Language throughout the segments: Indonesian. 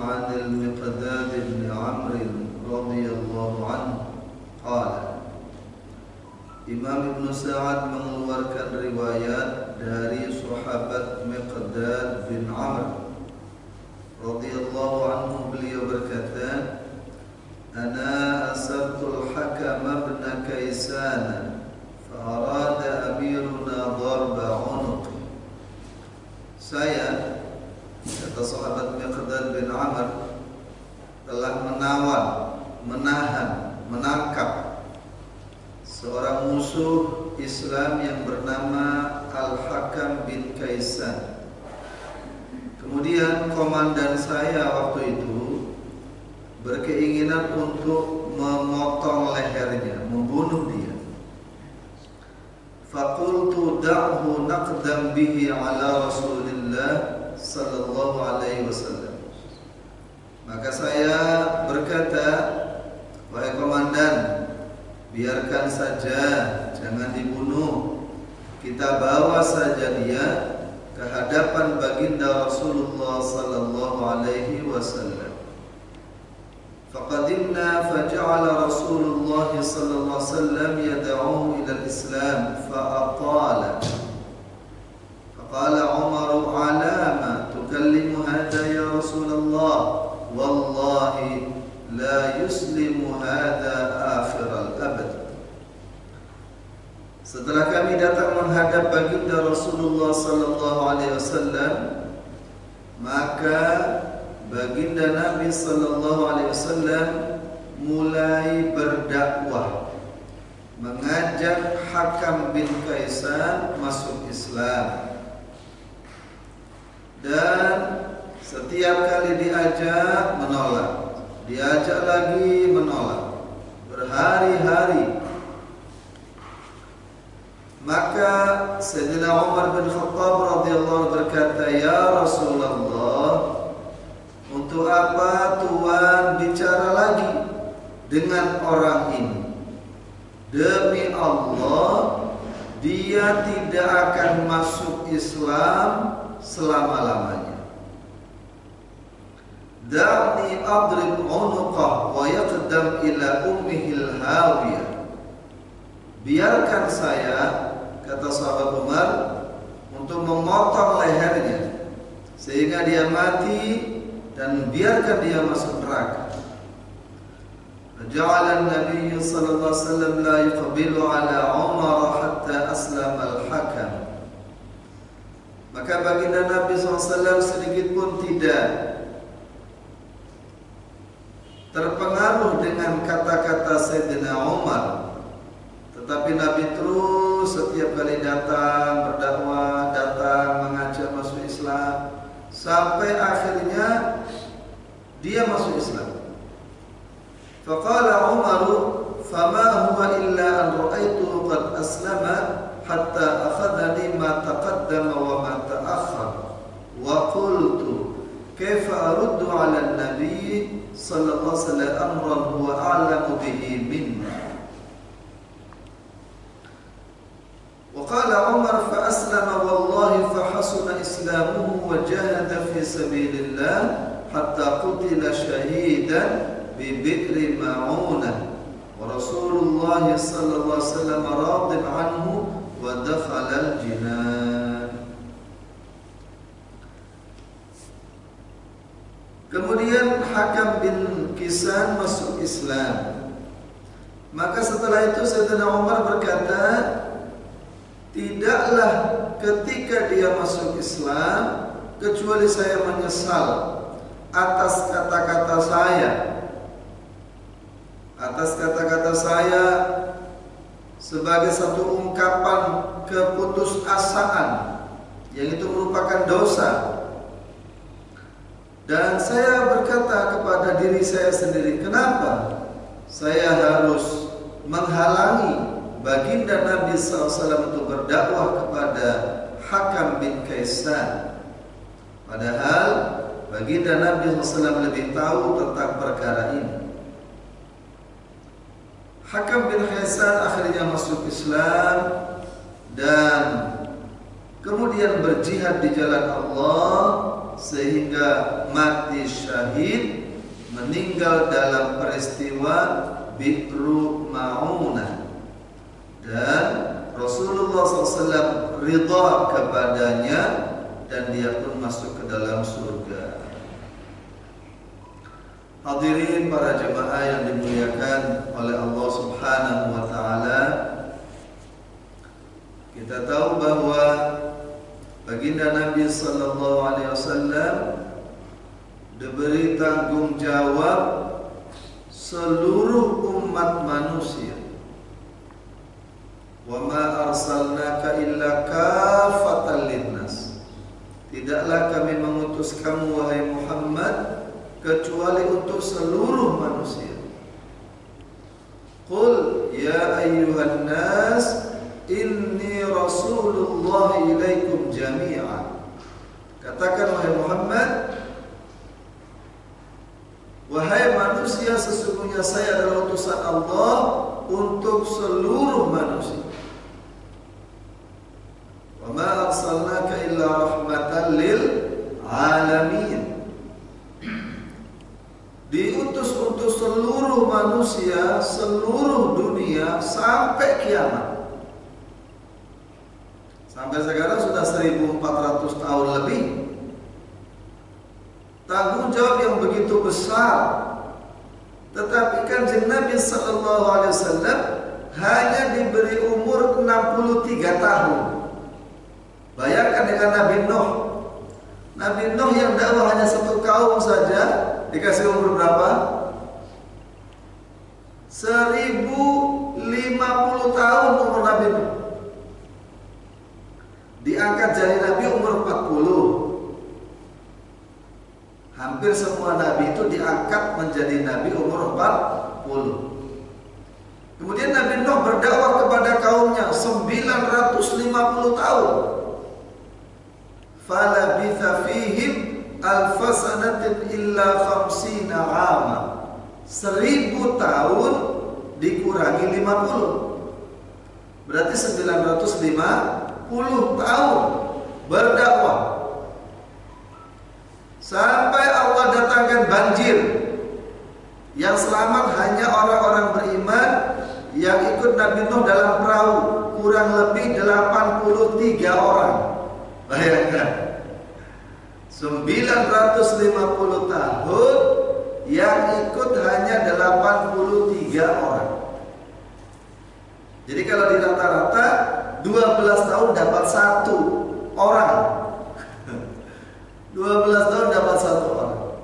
عن المقداد بن عمرو رضي الله عنه قال Imam Ibn Sa'ad mengeluarkan riwayat dari sahabat Miqdad bin Amr radhiyallahu anhu, beliau berkata, Ana asartul Hakam bin Kaisan fa arada amiruna darba unuqi. Saya, kata sahabat Miqdad bin Amr, telah menangkap seorang musuh Islam yang bernama Al-Hakam bin Kaisan. Kemudian komandan saya waktu itu berkeinginan untuk memotong lehernya, membunuh dia. Faqultu da'hu naqdam bihi ala Rasulillah sallallahu alaihi wasallam. Maka saya berkata, wahai komandan, biarkan saja, jangan dibunuh. Kita bawa saja dia ke hadapan baginda Rasulullah sallallahu alaihi wasallam. Faqadimna faja'ala Rasulullah sallallahu alaihi wasallam yad'uhu ila al-Islam fa'aqala. Faqala Umar, alama tukallimu hadha ya Rasulullah? Wallahi la yuslimu hadha akhir al-abad. Setelah kami datang menghadap baginda Rasulullah sallallahu alaihi wasallam, maka baginda Nabi sallallahu alaihi wasallam mulai berdakwah, mengajak Hakam bin Kaisan masuk Islam. Dan setiap kali diajak menolak, diajak lagi menolak, berhari-hari. Maka Sayyidina Umar bin Khattab radhiyallahu anhu berkata, Ya Rasulullah, untuk apa Tuhan bicara lagi dengan orang ini? Demi Allah, dia tidak akan masuk Islam selama-lamanya. Da'ni adrib unuqah wa yaqdam ila ummihil hawiyah. Biarkan saya, kata sahabat Umar, untuk memotong lehernya sehingga dia mati, dan biarkan dia masuk neraka. Ja'ala an-nabiy sallallahu alaihi wasallam la yuqbilu ala Umar hatta aslama al-Hakam. Maka baginda Nabi SAW sedikit pun tidak terpengaruh dengan kata-kata Sayyidina Umar, tetapi Nabi terus setiap kali datang berdakwah, datang mengajak masuk Islam, sampai akhirnya dia masuk Islam. Faqala Umar, fama huwa illa an ra'aitu qad aslama hatta akhadani ma taqaddama wa ma ta'akhkhar wa qultu kaifa aruddu 'ala an-nabi sallallahu alaihi wasallam amran huwa a'lamu bihi minna. Wa qala Umar fa aslama wallahi fa hasuna islamuhu wa jahada fi sabilillah hatta qutila shahidan bi bi'ri ma'unah wa Rasulullah sallallahu alaihi wasallam radin anhu wa dakhala al-jinan. Kemudian Hakam bin Kaisan masuk Islam. Maka setelah itu Sayyidina Umar berkata, tidaklah ketika dia masuk Islam kecuali saya menyesal atas kata-kata saya sebagai satu ungkapan keputusasaan yang itu merupakan dosa. Dan saya berkata kepada diri saya sendiri, kenapa saya harus menghalangi baginda Nabi SAW untuk berdakwah kepada Hakam bin Kaisan, padahal baginda Nabi SAW lebih tahu tentang perkara ini. Hakam bin Kaisan akhirnya masuk Islam dan kemudian berjihad di jalan Allah sehingga mati syahid, meninggal dalam peristiwa Bi'ru Ma'unah, dan Rasulullah SAW ridha kepadanya dan dia pun masuk ke dalam surga. Hadirin para jemaah yang dimuliakan oleh Allah Subhanahu wa taala, kita tahu bahwa baginda Nabi sallallahu alaihi wasallam diberi tanggung jawab seluruh umat manusia. Wa ma arsalnaka illa kafatan linnas. Tidaklah kami mengutus kamu wahai Muhammad kecuali untuk seluruh manusia. Qul ya ayyuhan nas inni rasulullah ilaikum jami'an. Katakan wahai Muhammad, wahai manusia, sesungguhnya saya adalah utusan Allah untuk seluruh manusia. Wa ma arsalnaka illa rahmatan lil alamin. Diutus untuk seluruh manusia, seluruh dunia sampai kiamat. Sampai sekarang sudah 1400 tahun lebih. Tanggung jawab yang begitu besar. Tetapi kan Nabi sallallahu alaihi wasallam hanya diberi umur 63 tahun. Bayangkan dengan Nabi Nuh. Nabi Nuh yang dakwah hanya satu kaum saja dikasih umur berapa? 1050 tahun umur Nabi Nuh. Diangkat jadi Nabi umur 40. Hampir semua Nabi itu diangkat menjadi Nabi umur 40. Kemudian Nabi Nuh berdakwah kepada kaumnya 950 tahun. Falabitha fihim alfasanatin illa khamsina ama. 1000 tahun dikurangi 50, berarti 950 tahun berdakwah. Sampai Allah datangkan banjir. Yang selamat hanya orang-orang beriman yang ikut Nabi Nuh dalam perahu, kurang lebih 83 orang. Bayangkan, 950 tahun yang ikut hanya 83 orang. Jadi kalau di rata-rata 12 tahun dapat 1 orang. 12 tahun dapat 1 orang.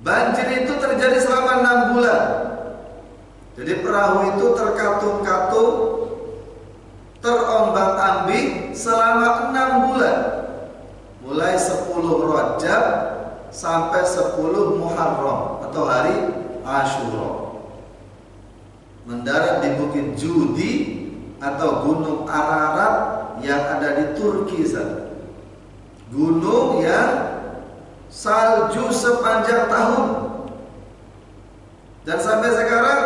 Banjir itu terjadi selama 6 bulan. Jadi perahu itu terkatung-katung, terombang-ambing selama 6 bulan. Mulai 10 Rajab sampai 10 Muharram atau hari Asyura. Mendarat di Bukit Judi atau Gunung Ararat yang ada di Turki sana. Gunung yang salju sepanjang tahun. Dan sampai sekarang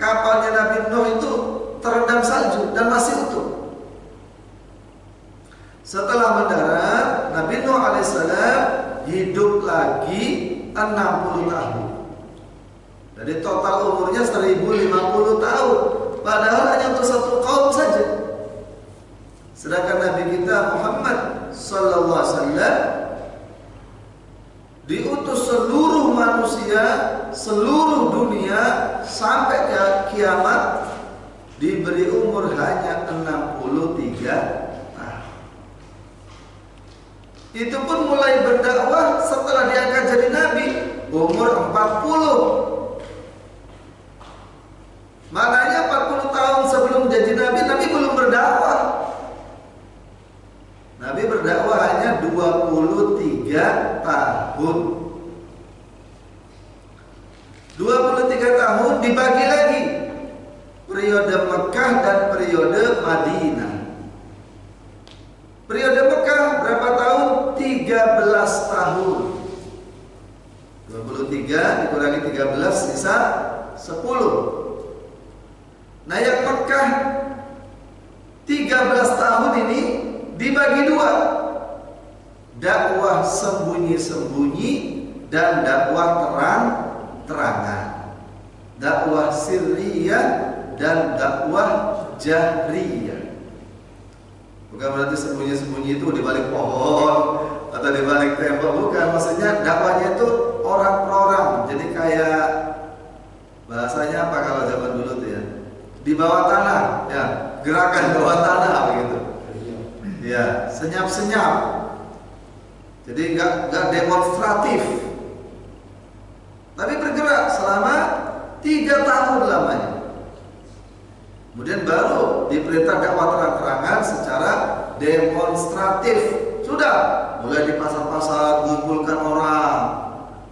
kapalnya Nabi Nuh itu terendam salju dan masih utuh. Setelah mendarat, Nabi Nuh alaihissalam hidup lagi 60 tahun. Jadi total umurnya 1050 tahun. Padahal hanya untuk satu kaum saja. Sedangkan Nabi kita Muhammad sallallahu alaihi wasallam diutus seluruh manusia, seluruh dunia sampai ke kiamat, diberi umur hanya 63 tahun. Itu pun mulai berdakwah setelah diangkat jadi nabi umur 40. Maknanya 40 tahun sebelum jadi nabi, Nabi belum berdakwah. Nabi berdakwah hanya 23 tahun. 23 tahun dibagi lagi periode Mekah dan periode Madinah. Periode Mekah berapa tahun? 13 tahun. 23 dikurangi 13 sisa 10. Nah yang Mekah 13 tahun ini dibagi 2. dakwah sembunyi-sembunyi dan dakwah terang-terangan. Dakwah sirriyah dan dakwah jahriyah. Bukan berarti sembunyi-sembunyi itu di balik pohon atau di balik tembok, bukan. Maksudnya dakwahnya itu orang per orang. Jadi kayak bahasanya apa kalau zaman dulu tuh ya? Di bawah tanah, ya, gerakan bawah tanah begitu. Ya, senyap-senyap. Jadi nggak demonstratif, tapi bergerak selama 3 tahun lamanya. Kemudian baru diperintah dakwah terang-terangan secara demonstratif. Sudah mulai di pasar-pasar ngumpulkan orang,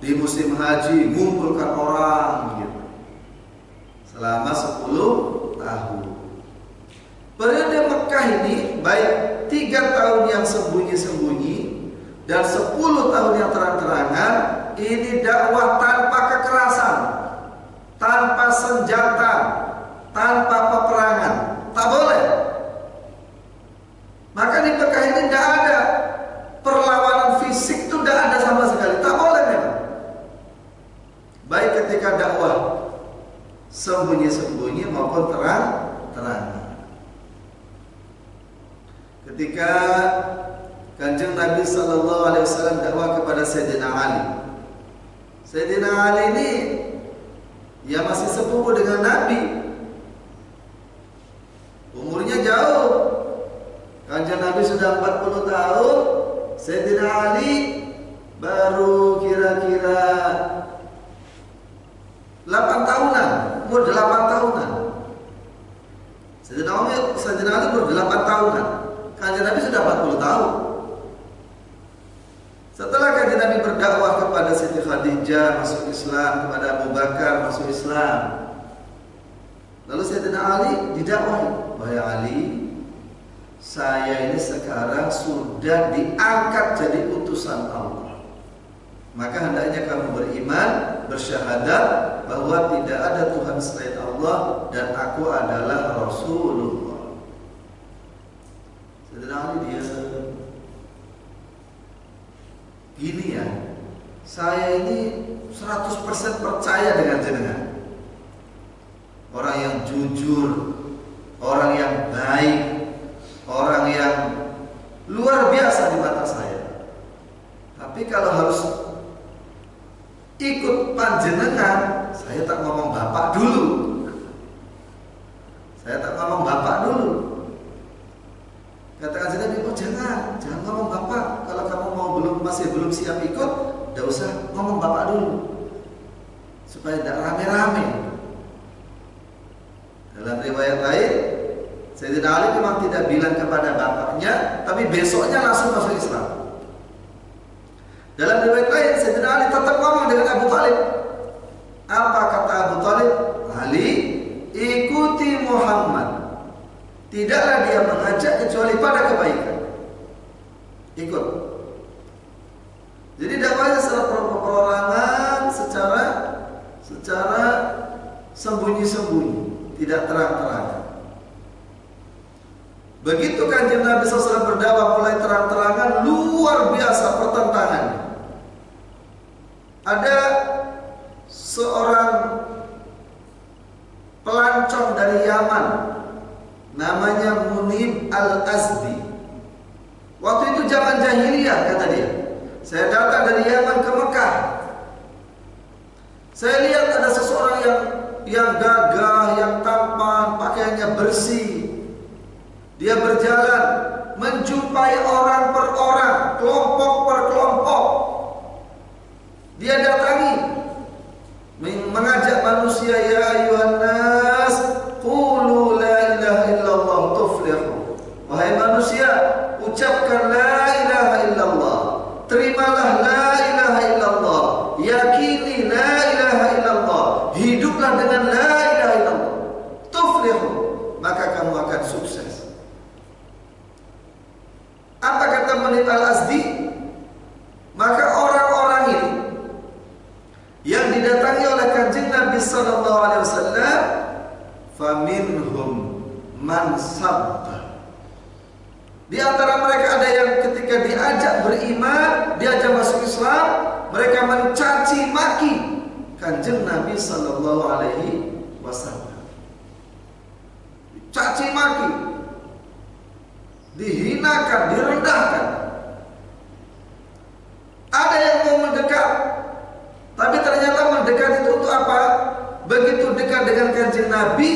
di musim haji ngumpulkan orang gitu. Selama 10 tahun. Periode Mekah ini baik 3 tahun yang sembunyi-sembunyi dan 10 tahun yang terang-terangan, ini dakwah tanpa kekerasan, tanpa senjata, tanpa peperangan. Tak boleh. Maka di Mekah ini tidak ada perlawanan fisik, itu tidak ada sama sekali. Tak boleh memang. Baik ketika dakwah sembunyi-sembunyi maupun terang-terangan. Ketika Kanjeng Nabi Sallallahu Alaihi Wasallam dakwah kepada Sayyidina Ali. Sayyidina Ali ini ya masih sepupu dengan Nabi. Umurnya jauh. Kanjeng Nabi sudah 40 tahun, Sayyidina Ali baru kira-kira 8 tahunan, umur 8 tahunan. Sayyidina Ali umur 8 tahunan. Kanjeng Nabi sudah 40 tahun. Setelah Kanjeng Nabi berdakwah kepada Siti Khadijah masuk Islam, kepada Abu Bakar masuk Islam, lalu Sayyidina Ali didakwahi, "Wahai Ali, saya ini sekarang sudah diangkat jadi utusan Allah. Maka hendaknya kamu beriman, bersyahadat bahwa tidak ada Tuhan selain Allah dan aku adalah Rasulullah." Sayyidina Ali dia gini ya, saya ini 100% percaya dengan jenengan. Orang yang jujur, orang yang baik, orang yang luar biasa di mata saya. Tapi kalau harus ikut panjenengan, saya tak ngomong bapak dulu. Saya tak ngomong bapak dulu. Katakan saja, "Oh jangan ngomong bapak. Kalau kamu masih belum siap ikut, tidak usah ngomong bapak dulu, supaya tidak rame-rame." Dalam riwayat lain, Sayyidina Ali memang tidak bilang kepada bapaknya, tapi besoknya langsung masuk Islam. Dalam riwayat lain, Sayyidina Ali tetap ngomong dengan Abu Thalib. Apa kata Abu Thalib? "Ali, ikuti Muhammad. Tidaklah dia mengajak kecuali pada kebaikan. Ikut." Jadi dakwahnya secara perorangan, secara sembunyi-sembunyi, tidak terang-terangan. Begitu Kanjeng Nabi SAW berdakwah mulai terang-terangan, luar biasa pertentangannya. Ada seorang pelancong dari Yaman, namanya Munib Al-Azdi. Waktu itu zaman jahiliyah, kata dia. "Saya datang dari Yaman ke Mekah. Saya lihat ada seseorang yang gagah, yang tampan, pakaiannya bersih. Dia berjalan menjumpai orang per orang, kelompok per kelompok. Dia datangi, mengajak manusia, ya ayuhan nas, qulu la ilaha illallah tuflihu. Wahai manusia, ucapkan la ilaha illallah. Terimalah la ilaha illallah. Yakini la ilaha illallah. Hiduplah dengan la ilaha illallah. Tuflihu, maka kamu akan sukses." Apa kata Munib Al-Azdi? Maka orang-orang ini yang didatangi oleh Kanjeng Nabi sallallahu alaihi wasallam, faminhum man sabba. Di antara mereka ada yang ketika ketika diajak beriman, diajak masuk Islam, mereka mencaci maki Kanjeng Nabi sallallahu alaihi wasallam. Caci maki, dihinakan, direndahkan. Ada yang mau mendekat, tapi ternyata mendekat itu untuk apa? Begitu dekat dengan Kanjeng Nabi,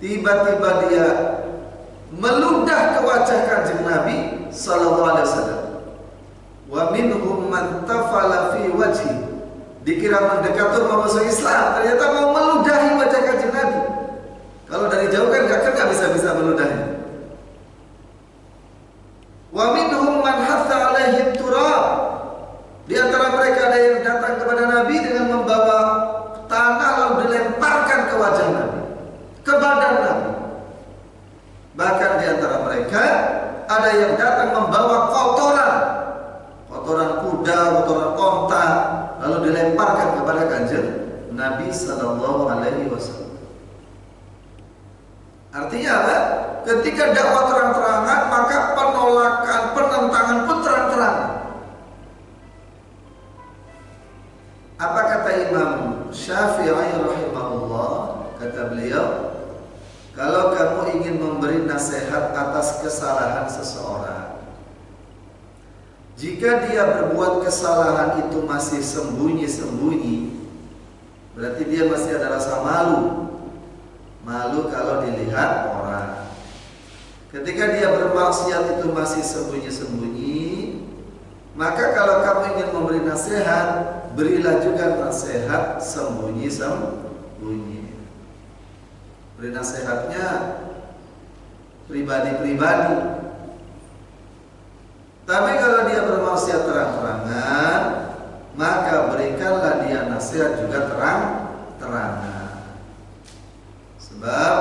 tiba-tiba dia meludah ke wajah Kanjeng Nabi sallallahu alaihi wasallam. Wa minhum man tafala fi wajhi. Dikira mendekat tuh mau masuk Islam, ternyata mau meludahi wajah Kanjeng Nabi. Kalau dari jauh kan nggak bisa meludahi. Wa minhum man hatha alaihi turab. Di antara mereka ada yang datang kepada Nabi dengan membawa tanah lalu dilemparkan ke wajah Nabi, ke badan Nabi. Bahkan di antara mereka ada yang datang membawa kotoran kuda, kotoran onta, lalu dilemparkan kepada Kanjeng Nabi sallallahu alaihi wasallam. Artinya apa? Ketika dakwah terang-terangan, maka penolakan, penentangan pun terang-terangan. Apa kata Imam Syafi'i rahimahullah? Kata beliau, kalau kamu ingin memberi nasihat atas kesalahan seseorang, jika dia berbuat kesalahan itu masih sembunyi-sembunyi, berarti dia masih ada rasa malu. Malu kalau dilihat orang. Ketika dia bermaksiat itu masih sembunyi-sembunyi, maka kalau kamu ingin memberi nasihat, berilah juga nasihat sembunyi-sembunyi. Beri nasihatnya pribadi-pribadi. Tapi kalau dia bermaksiat terang-terangan, maka berikanlah dia nasihat juga terang-terangan. Sebab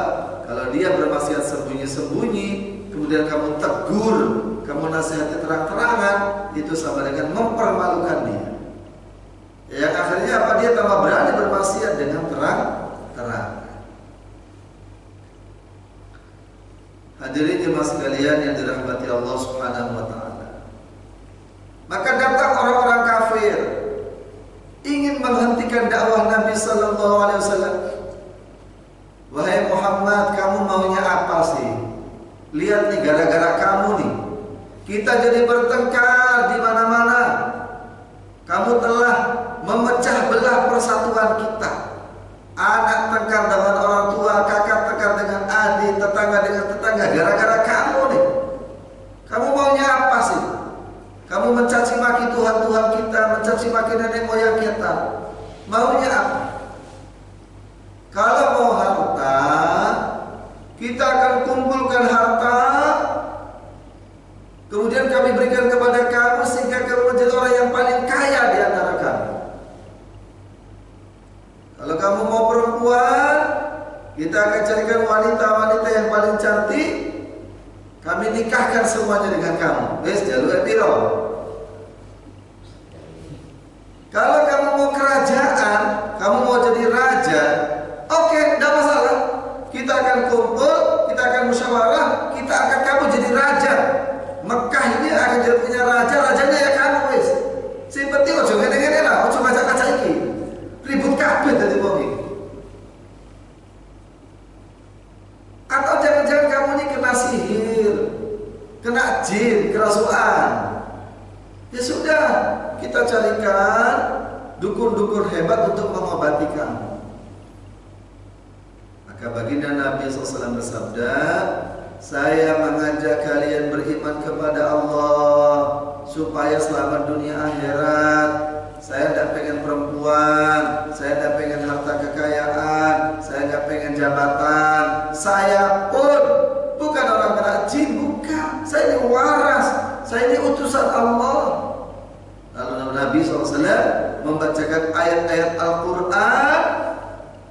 kalau dia bermaksiat sembunyi-sembunyi, kemudian kamu tegur, kamu nasihati terang-terangan, itu sama dengan mempermalukan dia. Yang akhirnya apa? Dia tambah berani bermaksiat dengan terang-terangan. Hadirin jemaah sekalian yang dirahmati Allah Subhanahu wa taala. Maka datang orang-orang kafir ingin menghentikan dakwah Nabi sallallahu alaihi wasallam. Wahai Muhammad, kamu maunya apa sih? Lihat nih, gara-gara kamu nih kita jadi bertengkar di mana-mana. Kamu telah memecah belah persatuan kita. Anak tengkar dengan orang tua, kakak tengkar dengan adik, tetangga dengan tetangga, gara-gara kamu nih. Kamu maunya apa sih? Kamu mencaci maki Tuhan-Tuhan kita, mencaci maki nenek moyang kita. Maunya apa? Kalau mau harta, kita akan kumpulkan harta, kemudian kami berikan kepada kamu sehingga kamu menjadi orang yang paling kaya di antara kami. Kalau kamu mau perempuan, kita akan carikan wanita-wanita yang paling cantik, kami nikahkan semuanya dengan kamu. Wes jalur epiro. Kalau kamu mau kerajaan, kamu mau jadi raja, oke, tidak masalah. Kita akan kumpul, kita akan musyawarah, kita akan kamu jadi raja. Mekah ini akan jadi punya raja, rajanya ya kamu wis. Sing penting ojo ngene-ngene lah, ojo kaca-kaca iki. Ribut kabeh dadi wong iki. Atau jangan-jangan kamu ini kena sihir, kena jin, kerasukan. Ya sudah, kita carikan dukun-dukun hebat untuk mengobati kamu. Maka baginda Nabi SAW bersabda, saya mengajak kalian beriman kepada Allah supaya selamat dunia akhirat. Saya tidak pengen perempuan, saya tidak pengen harta kekayaan, saya tidak pengen jabatan. Saya pun bukan orang kena jin, bukan. Saya ini waras, saya ini utusan Allah. Lalu Nabi SAW membacakan ayat-ayat Al-Quran,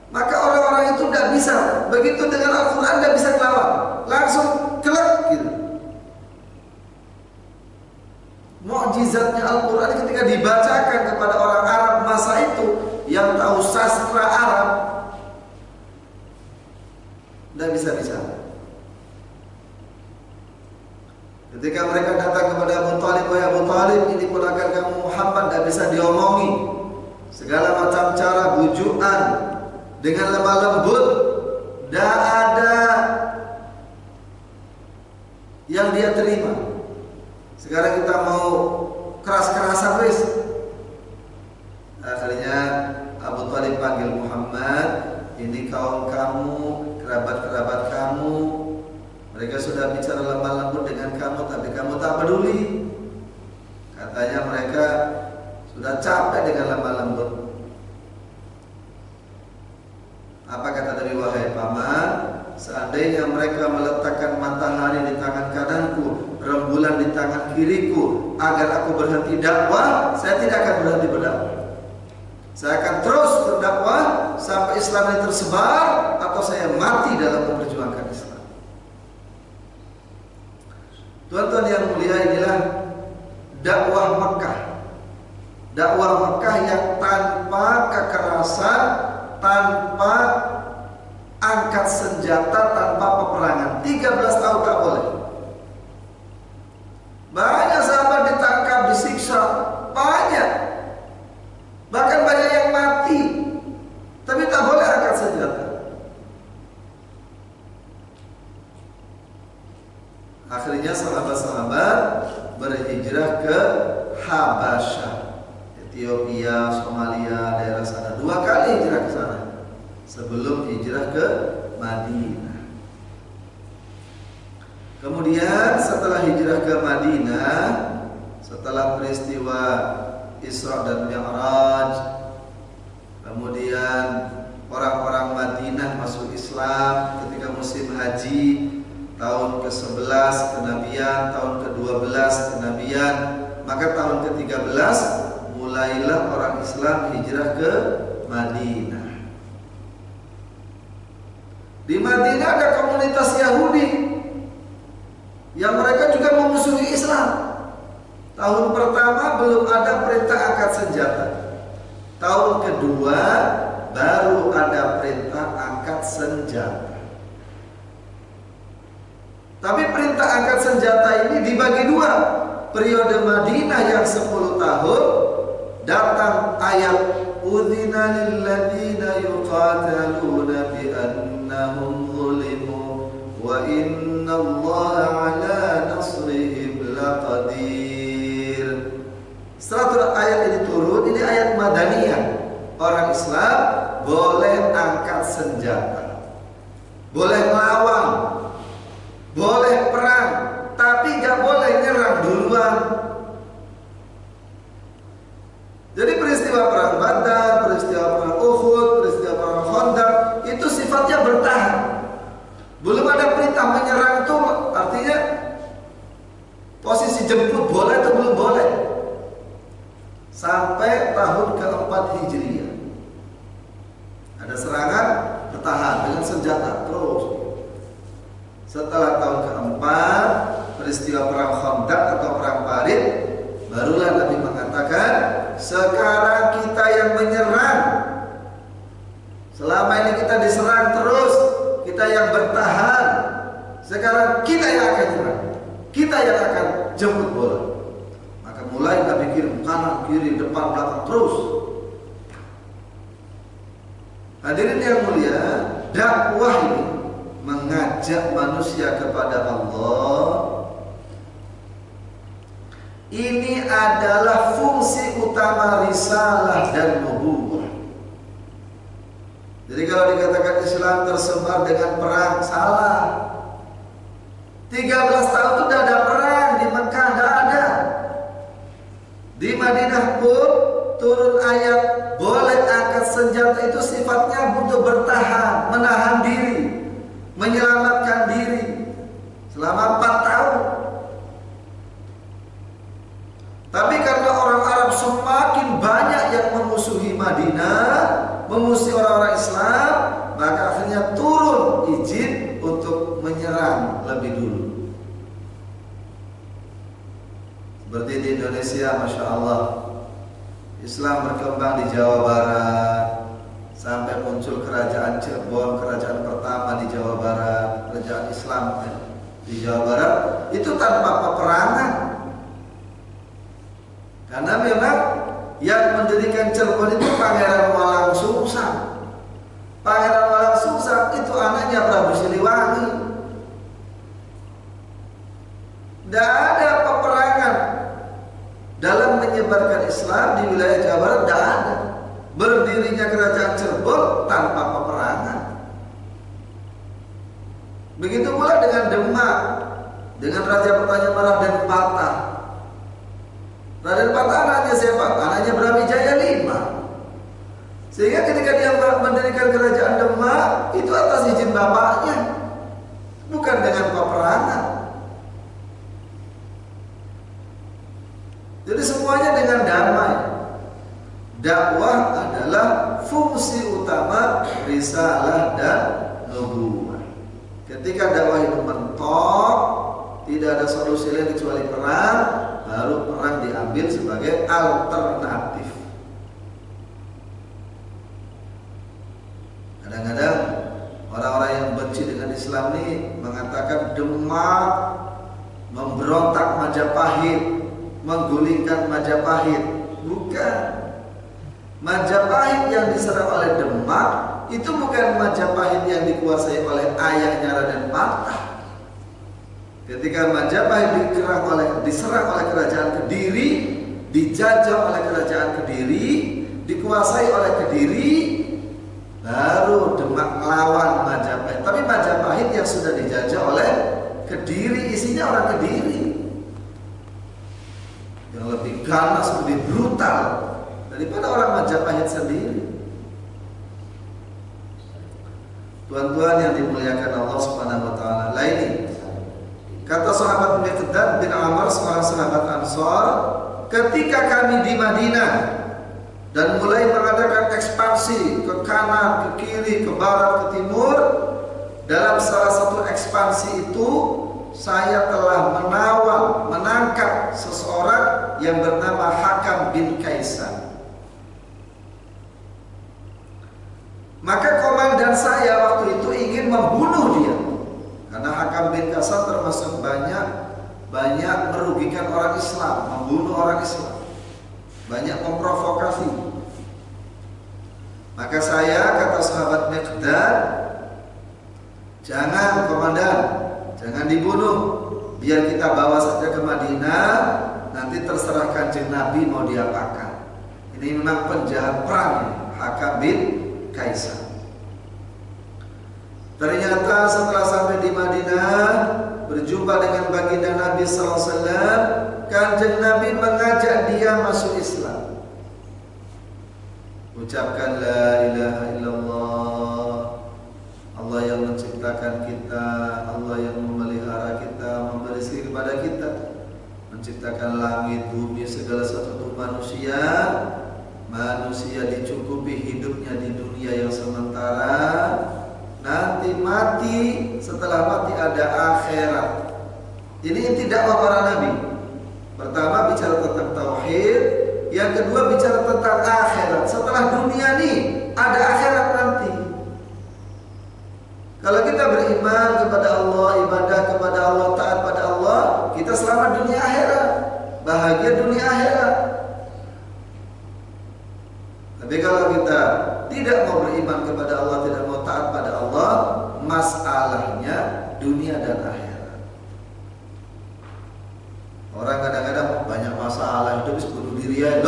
maka orang-orang itu tidak bisa. Begitu dengan Al-Quran tidak bisa ngelawan, langsung kelak gitu. Mukjizatnya Al-Quran ketika dibacakan kepada orang Arab masa itu yang tahu sastra Arab, tidak bisa. Ketika mereka datang kepada Abu Thalib, "Wahai Abu Thalib, ini ponakan kamu Muhammad, tidak bisa diomongi. Segala macam cara bujukan dengan lemah lembut, tidak ada yang dia terima. Sekarang kita mau keras-kerasan wis." Akhirnya Abu Thalib panggil Muhammad, "Ini kaum kamu, kerabat-kerabat kamu. Mereka sudah bicara lemah lembut dengan kamu, tapi kamu tak peduli. Katanya mereka sudah capek dengan lemah lembut." Apa kata Nabi, "Wahai paman, seandainya mereka meletakkan matahari di tangan kananku, rembulan di tangan kiriku, agar aku berhenti dakwah, saya tidak akan berhenti berdakwah. Saya akan terus berdakwah sampai Islam ini tersebar, atau saya mati dalam memperjuangkan Islam." Tuan-tuan yang mulia, inilah dakwah Mekah. Dakwah Mekah yang tanpa kekerasan, tanpa angkat senjata, tanpa peperangan. 13 tahun tak boleh. Banyak sahabat ditangkap, disiksa, banyak. Bahkan banyak yang mati, tapi tak boleh angkat senjata. Akhirnya sahabat-sahabat berhijrah ke Habasyah, Ethiopia, Somalia, daerah sana. 2 kali hijrah ke sana sebelum hijrah ke Madinah. Kemudian setelah hijrah ke Madinah, setelah peristiwa Isra dan Mi'raj, kemudian orang-orang Madinah masuk Islam ketika musim haji, tahun ke-11 kenabian, tahun ke-12 kenabian, maka tahun ke-13 mulailah orang Islam hijrah ke Madinah. Di Madinah ada komunitas Yahudi yang mereka juga memusuhi Islam. Tahun pertama belum ada perintah angkat senjata. Tahun kedua baru ada perintah angkat senjata. Tapi perintah angkat senjata ini dibagi 2. Periode Madinah yang 10 tahun datang ayat "Udzina lil ladzina yuqataluna bi annahum zulimu wa innallaha 'ala nasrihim laqadir." Setelah ayat ini turun, ini ayat Madaniyah. Orang Islam boleh angkat senjata, boleh melawan, boleh perang, tapi gak boleh nyerang duluan. Jadi peristiwa perang Badar, peristiwa perang Uhud, peristiwa perang Khandaq itu sifatnya bertahan. Belum ada perintah menyerang, itu artinya posisi jemput boleh atau belum boleh. Sampai tahun ke-4 Hijriah ada serangan, bertahan dengan senjata terus. Setelah tahun ke-4 peristiwa perang Khandaq atau perang Parit, barulah Nabi mengatakan, "Sekarang kita yang menyerang. Selama ini kita diserang terus, kita yang bertahan. Sekarang kita yang akan nyerang, kita yang akan jemput bola." Maka mulai Nabi kirim kanan, kiri, depan, belakang terus. Hadirin yang mulia, dakwah ini mengajak manusia kepada Allah. Ini adalah fungsi utama risalah dan nubuwah. Jadi kalau dikatakan Islam tersebar dengan perang, salah. 13 tahun itu tidak ada perang di Mekah, tidak ada. Di Madinah pun turun ayat boleh angkat senjata, itu sifatnya untuk bertahan, menahan diri, menyelamatkan diri selama 4 tahun. Tapi karena orang Arab semakin banyak yang memusuhi Madinah, memusuhi orang-orang Islam, maka akhirnya turun izin untuk menyerang lebih dulu. Seperti di Indonesia, Masya Allah, Islam berkembang di Jawa Barat, sampai muncul kerajaan Cirebon, kerajaan pertama di Jawa Barat, kerajaan Islam. di Jawa Barat itu tanpa peperangan. Karena memang yang mendirikan Cirebon itu Pangeran Walang Sungsang. Pangeran Walang Sungsang itu anaknya Prabu Siliwangi. Tidak ada peperangan dalam menyebarkan Islam di wilayah Jawa Barat, tidak ada. Berdirinya kerajaan Cirebon tanpa peperangan. Begitu pula dengan Demak, dengan Raja Pertanyaan dan Patah. Raden Patah anaknya siapa? Anaknya Brawijaya V. Sehingga ketika dia mendirikan kerajaan Demak, itu atas izin bapaknya, bukan dengan peperangan. Jadi semuanya dengan damai. Dakwah adalah fungsi utama risalah dan nubuwah. Ketika dakwah itu mentok, tidak ada solusi lain kecuali perang, baru perang diambil sebagai alternatif. Kadang-kadang orang-orang yang benci dengan Islam ini mengatakan Demak memberontak Majapahit, menggulingkan Majapahit. Bukan. Majapahit yang diserang oleh Demak itu bukan Majapahit yang dikuasai oleh ayahnya Raden Patah. Ketika Majapahit diserang oleh kerajaan Kediri, dijajah oleh kerajaan Kediri, dikuasai oleh Kediri, baru Demak melawan Majapahit. Tapi Majapahit yang sudah dijajah oleh Kediri, isinya orang Kediri yang lebih ganas, lebih brutal daripada orang Majapahit sendiri. Tuan-tuan yang dimuliakan Allah Subhanahu wa taala, lain kata sahabat Miqdad bin Amr, seorang sahabat Ansor, ketika kami di Madinah dan mulai mengadakan ekspansi ke kanan, ke kiri, ke barat, ke timur, dalam salah satu ekspansi itu saya telah menangkap seseorang yang bernama Hakam bin Kaisan. Maka komandan saya waktu itu ingin membunuh dia, karena Hakam bin Kaisan termasuk banyak merugikan orang Islam, membunuh orang Islam, banyak memprovokasi. Maka saya, kata sahabat Miqdad, jangan komandan, jangan dibunuh, biar kita bawa saja ke Madinah, nanti terserah Kanjeng Nabi mau diapakan. Ini memang penjahat perang, Hakam bin Kaisan. Ternyata setelah sampai di Madinah, berjumpa dengan baginda Nabi SAW, Kanjeng Nabi mengajak dia masuk Islam. Ucapkan la ilaha illallah, Allah yang menciptakan kita, Allah yang memelihara kita, memberi rezeki kepada kita, menciptakan langit, bumi, segala sesuatu manusia. Manusia dicukupi hidupnya di dunia yang sementara, nanti mati, setelah mati ada akhirat. Ini inti dakwah para nabi. Pertama bicara tentang tauhid, yang kedua bicara tentang akhirat. Setelah dunia ini ada akhirat nanti. Kalau kita beriman kepada Allah, ibadah kepada Allah, taat pada Allah, kita selamat dunia akhirat, bahagia dunia akhirat. Tapi kalau kita tidak mau beriman kepada Allah, tidak mau taat pada Allah, masalahnya dunia dan akhirat. Orang kadang-kadang banyak masalah, hidup bunuh diri ya,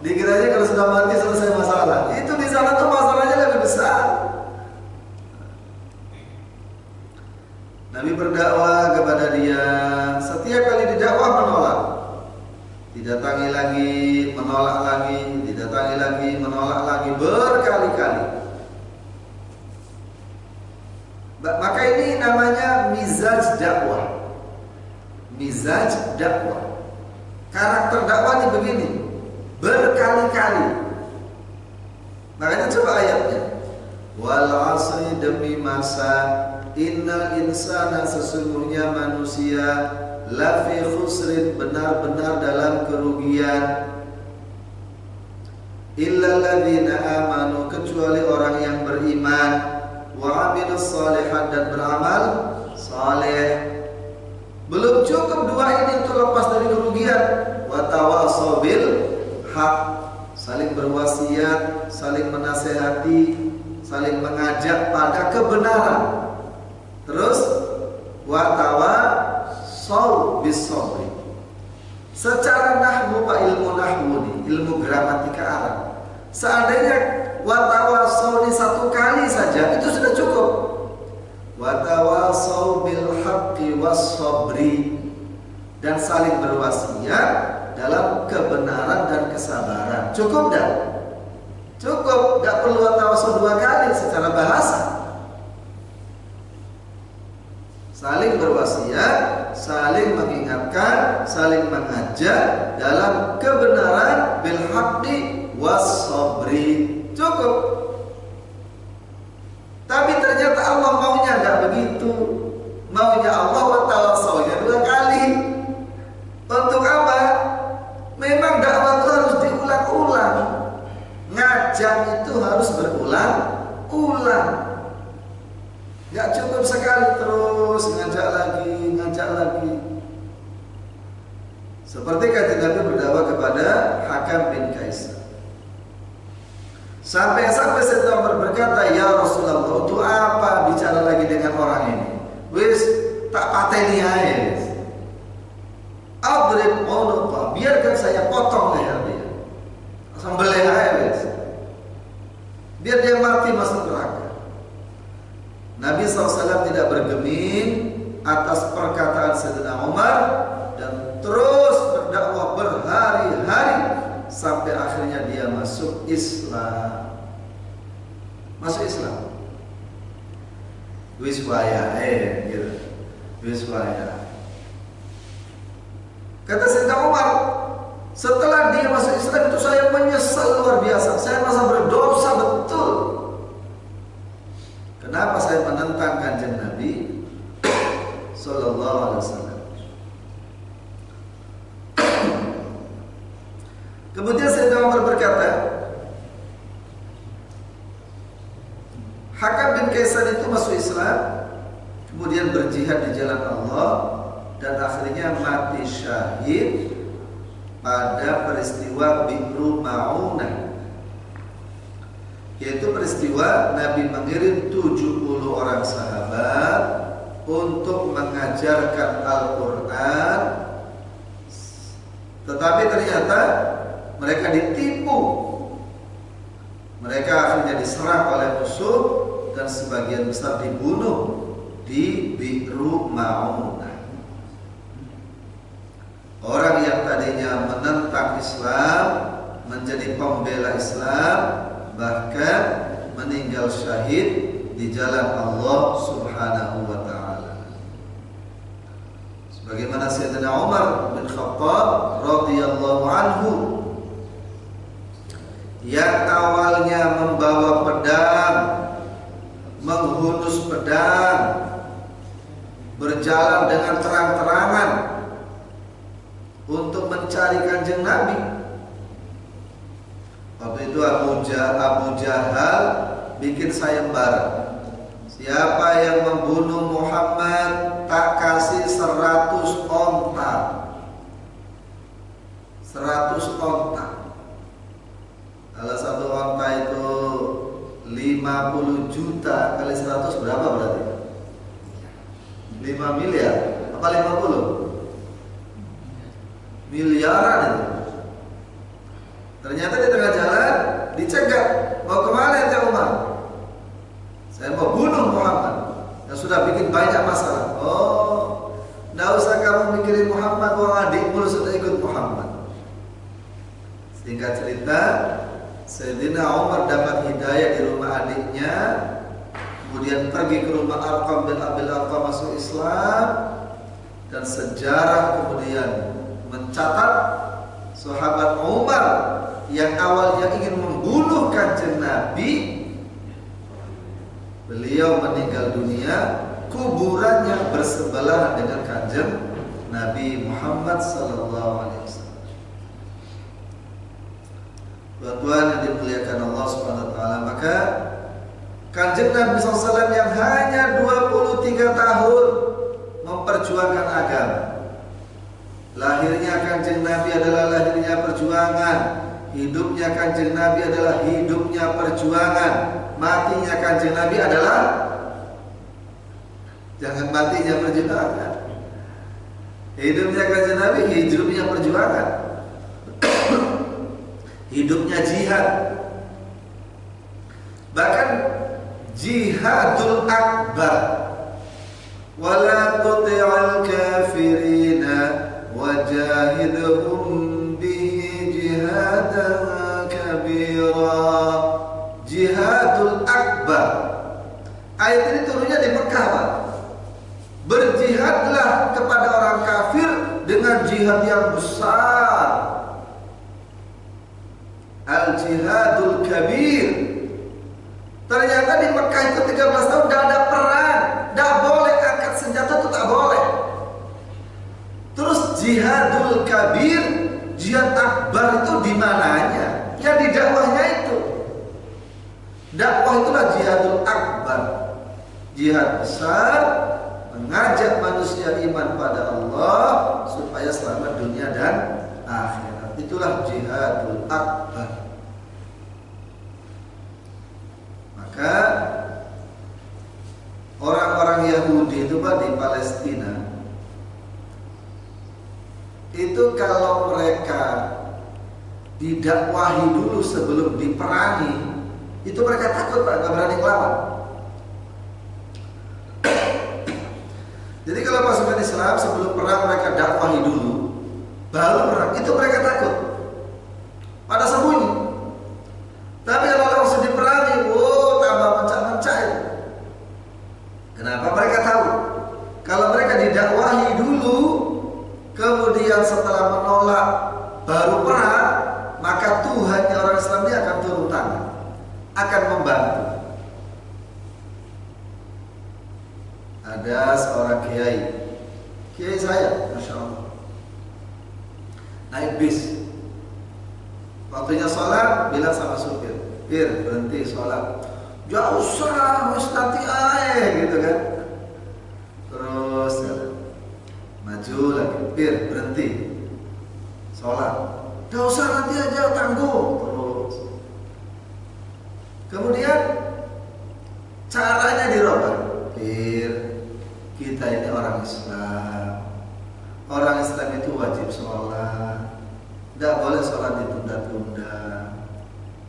dikiranya kalau sudah mati selesai masalah. Itu di sana tuh masalahnya lebih besar. Nabi berdakwah kepada dia, setiap kali didakwah menolak, didatangi lagi, menolak lagi, didatangi lagi, menolak lagi, berkali-kali. Maka ini namanya mizaj dakwah. Mizaj dakwah. Karakter dakwah ini begini, berkali-kali. Makanya coba ayatnya. Wal 'asri, demi masa, innal insana, sesungguhnya manusia, lafi khusrin, benar-benar dalam kerugian, illalladzina amanu, kecuali orang yang beriman, wa amilus shalihat, dan beramal saleh. Belum cukup dua ini untuk lepas dari kerugian. Wa tawasau bil haq, saling berwasiat, saling menasehati, saling mengajak pada kebenaran. Terus wa tawasau bis sabri. Secara nahwu, Pak, ilmu nahwu nih, ilmu gramatika Arab, seandainya watawasau ini satu kali saja itu sudah cukup. Watawasau bil haqqi was sabri, dan saling berwasiat dalam kebenaran dan kesabaran. Cukup dah? Cukup, gak perlu watawasau dua kali secara bahasa. Saling berwasiat, saling mengingatkan, saling mengajak dalam kebenaran bil haqqi was sabri. Cukup. Tapi ternyata Allah maunya enggak begitu. Maunya Allah watawasaunya dua kali. Untuk apa? Memang dakwah itu harus diulang-ulang. Ngajak itu harus berulang-ulang. Enggak cukup sekali terus ngajak lagi. Seperti kata Nabi berdakwah kepada Hakam bin Kaisar. Sampai Sayyidina Umar berkata, ya Rasulullah, untuk apa bicara lagi dengan orang ini? Wis tak pateni aja. Adrib unuqa, biarkan saya potong leher dia. Sembelih aja wis. Biar dia mati masuk neraka. Nabi SAW tidak bergeming atas perkataan Sayyidina Umar dan terus berdakwah berhari-hari sampai akhirnya dia masuk Islam. Masuk Islam. Wiswaya, gitu. Wiswaya. Kata Sayyidina Umar, setelah dia masuk Islam itu saya menyesal luar biasa. Saya merasa berdosa betul. Kenapa saya menentang kanjeng Nabi Sallallahu Alaihi Wasallam? Kemudian Sayyidina Umar berkata, Hakam bin Kaisar itu masuk Islam, kemudian berjihad di jalan Allah, dan akhirnya mati syahid pada peristiwa Bi'ru Ma'unah, yaitu peristiwa Nabi mengirim 70 orang sahabat untuk mengajarkan Al-Quran, tetapi ternyata mereka ditipu. Mereka akhirnya diserang oleh musuh dan sebagian besar dibunuh di Bi'ru Ma'unah. Orang yang tadinya menentang Islam menjadi pembela Islam, bahkan meninggal syahid di jalan Allah Subhanahu wa taala. Sebagaimana Sayyidina Umar bin Khattab radhiyallahu anhu yang awalnya membawa pedang, menghunus pedang, berjalan dengan terang-terangan untuk mencari kanjeng Nabi. Waktu itu Abu Jahal bikin sayembara. Siapa yang membunuh Muhammad tak kasih 100 onta. 100 onta. Kalau satu onta itu 50 juta kali 100 berapa berarti? 5 miliar. Apa 50? Miliaran itu. Ternyata di tengah jalan dicegat. Mau kemana ya Umar? Saya mau bunuh Muhammad yang sudah bikin banyak masalah. Oh, nggak usah kamu mikirin Muhammad, wong adikmu sudah ikut Muhammad. Singkat cerita, Sayyidina Umar dapat hidayah di rumah adiknya, kemudian pergi ke rumah Arqam bin Abil Arqam masuk Islam, dan sejarah kemudian mencatat sahabat Umar yang awalnya ingin membunuh kanjeng Nabi, beliau meninggal dunia, kuburannya bersebelahan dengan kanjeng Nabi Muhammad sallallahu alaihi wasallam. Tuan-tuan yang dimuliakan Allah Subhanahu wa taala, maka kanjeng Nabi sallallahu alaihi wasallam yang hanya 23 tahun memperjuangkan agama. Lahirnya Kanjeng Nabi adalah lahirnya perjuangan, hidupnya Kanjeng Nabi adalah hidupnya perjuangan, matinya Kanjeng Nabi adalah jangan matinya perjuangan. Hidupnya Kanjeng Nabi hidupnya perjuangan. Hidupnya jihad. Bahkan jihadul akbar. Wala tuti'al kafirina wajahidhum bihi jihadan kabira. Jihadul akbar. Ayat ini turunnya di Mekah, Pak. Berjihadlah kepada orang kafir dengan jihad yang besar. Al-jihadul kabir. Ternyata di Mekah itu 13 tahun tidak ada perang, tidak boleh angkat senjata, itu tak boleh. Terus jihadul kabir, jihad akbar itu di mananya? Ya di dakwahnya itu. Dakwah itulah jihadul akbar. Jihad besar, mengajak manusia iman pada Allah supaya selamat dunia dan akhirat. Itulah jihadul akbar. Maka orang-orang Yahudi itu, Pak, di Palestina itu kalau mereka didakwahi dulu sebelum diperangi, itu mereka takut, Pak, nggak berani melawan. Jadi kalau pasukan Islam sebelum perang mereka dakwahi dulu, baru perang, itu mereka takut, pada sembunyi. Tapi kalau langsung diperangi, tambah mencak-mencak itu. Kenapa? Mereka tahu kalau mereka didakwahi dulu, kemudian setelah menolak baru perang, maka Tuhannya orang Islam ini akan turun tangan, akan membantu. Ada seorang kiai saya, Masya Allah, naik bis. Waktunya sholat, bilang sama supir, "Pir, berhenti sholat." "Jauh usah, harus nanti aja," gitu kan. Terus maju lagi, "Pir, berhenti sholat." "Gak usah, nanti aja, tangguh." Terus kemudian caranya dirubah. "Pir, kita ini orang Islam. Orang Islam itu wajib sholat. Tidak boleh sholat ditunda-tunda.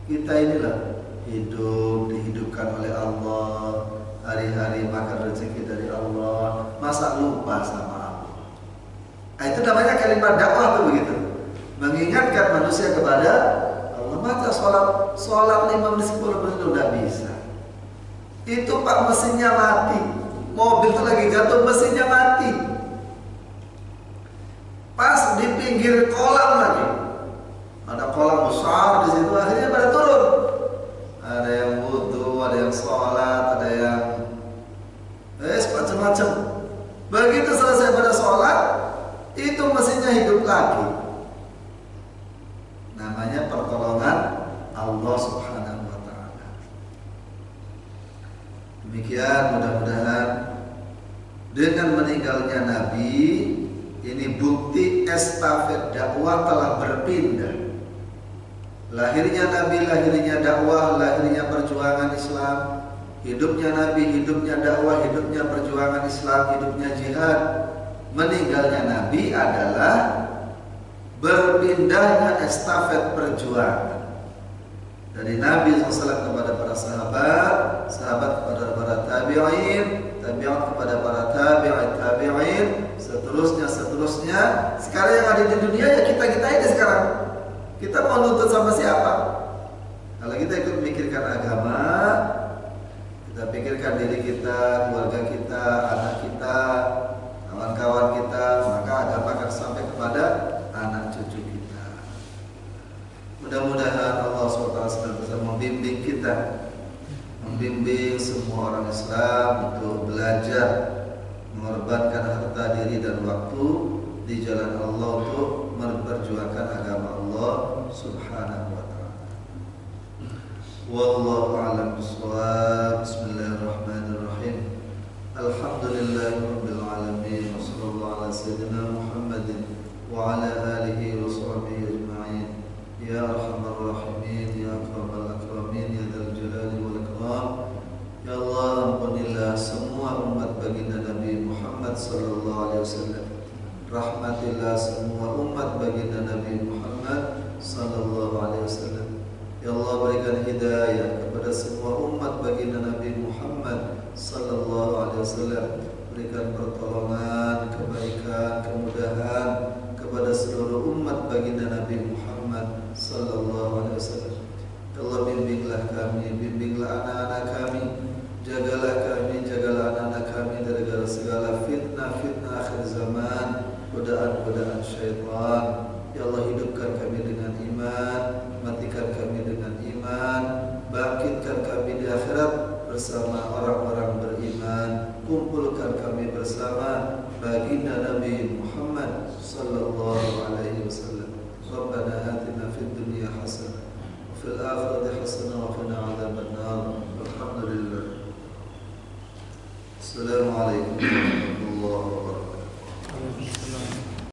Kita inilah hidup, dihidupkan oleh Allah. Hari-hari makan rezeki dari Allah. Masa lupa sama Allah?" Nah, itu namanya kalimat dakwah tuh begitu. Mengingatkan manusia kepada Allah. Masa sholat 5 menit 10 menit udah bisa. Itu, Pak, mesinnya mati. Mobil itu lagi jatuh, mesinnya mati. Pas di pinggir kolam lagi. Ada kolam besar di situ, akhirnya pada turun. Ada yang wudu, ada yang sholat, ada yang macam-macam. Begitu selesai pada sholat, itu mesinnya hidup lagi. Namanya pertolongan Allah Subhanahu wa Ta'ala. Demikian, mudah-mudahan dengan meninggalnya Nabi, ini bukti estafet dakwah telah berpindah. Lahirnya Nabi, lahirnya dakwah, lahirnya perjuangan Islam. Hidupnya Nabi, hidupnya dakwah, hidupnya perjuangan Islam, hidupnya jihad. Meninggalnya Nabi adalah berpindahnya estafet perjuangan dari Nabi SAW kepada para sahabat, sahabat kepada para tabi'in, tabi'in kepada para tabi'in, seterusnya. Sekarang yang ada di dunia ya kita ini sekarang. Kita mau nuntut sama siapa? Kalau kita ikut memikirkan agama, kita pikirkan diri kita, keluarga kita, anak kita, kawan-kawan kita, maka agama akan sampai kepada anak cucu kita. Mudah-mudahan Allah SWT bisa membimbing kita, membimbing semua orang Islam untuk belajar mengorbankan harta diri dan waktu di jalan Allah untuk memperjuangkan agama Allah Subhanahu wa Ta'ala. Wallahu a'lam bishawab. Bismillahirrahmanirrahim. Alhamdulillahirabbil alamin. dan hidayah kepada semua umat baginda Nabi Muhammad sallallahu alaihi wasallam. Berikan pertolongan, kebaikan, kemudahan kepada seluruh umat baginda Nabi Muhammad sallallahu alaihi wasallam. Allah bimbinglah kami, bimbinglah anak-anak kami, jagalah kami, jagalah anak-anak kami dari segala fitnah-fitnah akhir zaman, godaan-godaan syaitan. Ya Allah, hidupkan kami dengan iman, matikan kami dengan iman, bangkitkan kami di akhirat bersama orang-orang beriman, kumpulkan kami bersama baginda Nabi Muhammad sallallahu alaihi wasallam. Rabbana atina fid dunya hasanah wa fil akhirati